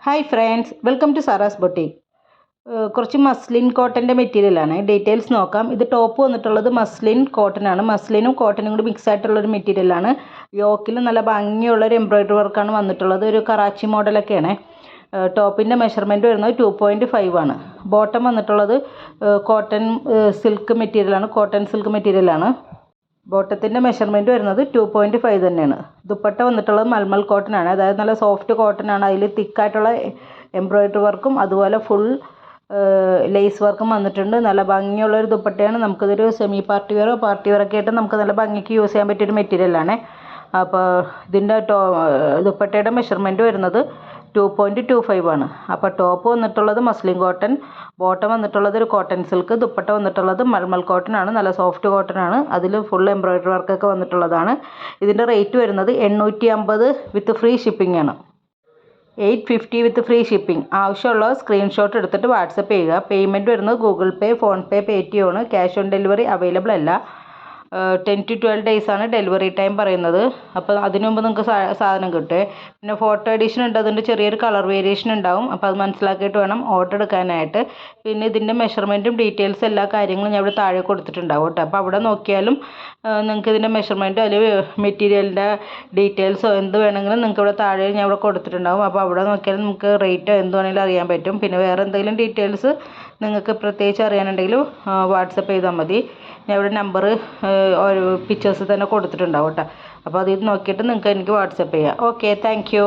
Hi friends, welcome to Sara's boutique. കുറച്ച് muslin കോട്ടൻ്റെ മെറ്റീരിയലാണ്. ഡീറ്റെയിൽസ് നോക്കാം. ഇത് ടോപ്പ് വന്നിട്ടുള്ളത് മസ്ലിൻ കോട്ടൺ ആണ്. മസ്ലിനും കോട്ടനും കൂടി മിക്സ് ആയിട്ടുള്ളൊരു മെറ്റീരിയലാണ്. യോക്കിൽ നല്ല ഭംഗിയുള്ളൊരു എംബ്രോയ്ഡറി വർക്കാണ് വന്നിട്ടുള്ളത്. ഒരു കറാച്ചി മോഡലൊക്കെയാണ്. ടോപ്പിൻ്റെ മെഷർമെൻറ്റ് വരുന്നത് 2.5 ആണ്. ബോട്ടം വന്നിട്ടുള്ളത് കോട്ടൺ സിൽക്ക് മെറ്റീരിയലാണ്. കോട്ടൺ സിൽക്ക് മെറ്റീരിയലാണ്. ബോട്ടത്തിൻ്റെ മെഷർമെൻറ്റ് വരുന്നത് 2.5 തന്നെയാണ്. ദുപ്പട്ട വന്നിട്ടുള്ളത് മൽമൽ കോട്ടൺ ആണ്. അതായത് നല്ല സോഫ്റ്റ് കോട്ടൺ ആണ്. അതിൽ തിക്കായിട്ടുള്ള എംബ്രോയ്ഡറി വർക്കും അതുപോലെ ഫുൾ ലേസ് വർക്കും വന്നിട്ടുണ്ട്. നല്ല ഭംഗിയുള്ളൊരു ദുപ്പട്ടയാണ്. നമുക്കിതൊരു സെമി പാർട്ടി വെയറോ പാർട്ടി വെയറൊക്കെ ആയിട്ട് നമുക്ക് നല്ല ഭംഗിക്ക് യൂസ് ചെയ്യാൻ പറ്റിയൊരു മെറ്റീരിയലാണ്. അപ്പോൾ ഇതിൻ്റെ ദുപ്പട്ടയുടെ മെഷർമെൻറ്റ് വരുന്നത് 2.25 ആണ്. അപ്പോൾ ടോപ്പ് വന്നിട്ടുള്ളത് മസ്ലിൻ കോട്ടൺ, ബോട്ടം വന്നിട്ടുള്ളത് ഒരു കോട്ടൺ സിൽക്ക്, ദുപ്പട്ട വന്നിട്ടുള്ളത് മൽമൽ കോട്ടൺ ആണ്. നല്ല സോഫ്റ്റ് കോട്ടൺ ആണ്. അതിൽ ഫുൾ എംബ്രോയ്ഡറി വർക്കൊക്കെ വന്നിട്ടുള്ളതാണ്. ഇതിൻ്റെ റേറ്റ് വരുന്നത് 850 വിത്ത് ഫ്രീ ഷിപ്പിംഗ് ആണ്. 850 വിത്ത് ഫ്രീ ഷിപ്പിംഗ്. ആവശ്യമുള്ള സ്ക്രീൻഷോട്ട് എടുത്തിട്ട് വാട്സപ്പ് ചെയ്യുക. പേയ്മെൻറ്റ് വരുന്നത് ഗൂഗിൾ പേ, ഫോൺ പേ, പേടിഎം ആണ്. ക്യാഷ് ഓൺ ഡെലിവറി അവൈലബിൾ അല്ല. 10 to 12 days ആണ് ഡെലിവറി ടൈം പറയുന്നത്. അപ്പോൾ അതിനു മുമ്പ് നിങ്ങൾക്ക് സാധനം കിട്ടുമേ. പിന്നെ ഫോട്ടോ എഡിഷൻ ഉണ്ട്. അതിൻ്റെ ചെറിയൊരു കളർ വേരിയേഷൻ ഉണ്ടാവും. അപ്പോൾ അത് മനസ്സിലാക്കിയിട്ട് വേണം ഓർഡർ എടുക്കാനായിട്ട്. പിന്നെ ഇതിൻ്റെ മെഷർമെൻറ്റും ഡീറ്റെയിൽസ് എല്ലാ കാര്യങ്ങളും ഞാൻ ഇവിടെ താഴെ കൊടുത്തിട്ടുണ്ടാവും കേട്ടോ. അപ്പോൾ അവിടെ നോക്കിയാലും നിങ്ങൾക്ക് ഇതിൻ്റെ മെഷർമെൻറ്റോ അല്ലെങ്കിൽ മെറ്റീരിയലിൻ്റെ ഡീറ്റെയിൽസോ എന്ത് വേണമെങ്കിലും നിങ്ങൾക്ക് ഇവിടെ താഴെ ഞാൻ ഇവിടെ കൊടുത്തിട്ടുണ്ടാവും. അപ്പോൾ അവിടെ നോക്കിയാലും നമുക്ക് റേറ്റോ എന്ത് വേണമെങ്കിലും അറിയാൻ പറ്റും. പിന്നെ വേറെ എന്തെങ്കിലും ഡീറ്റെയിൽസ് നിങ്ങൾക്ക് പ്രത്യേകിച്ച് അറിയാനുണ്ടെങ്കിൽ വാട്സപ്പ് ചെയ്താൽ മതി. ഞാൻ ഇവിടെ നമ്പർ ഒരു പിക്ചേഴ്സ് തന്നെ കൊടുത്തിട്ടുണ്ടാവും കേട്ടോ. അപ്പോൾ അതിൽ നോക്കിയിട്ട് നിങ്ങൾക്ക് എനിക്ക് വാട്സപ്പ് ചെയ്യാം. Okay, thank you.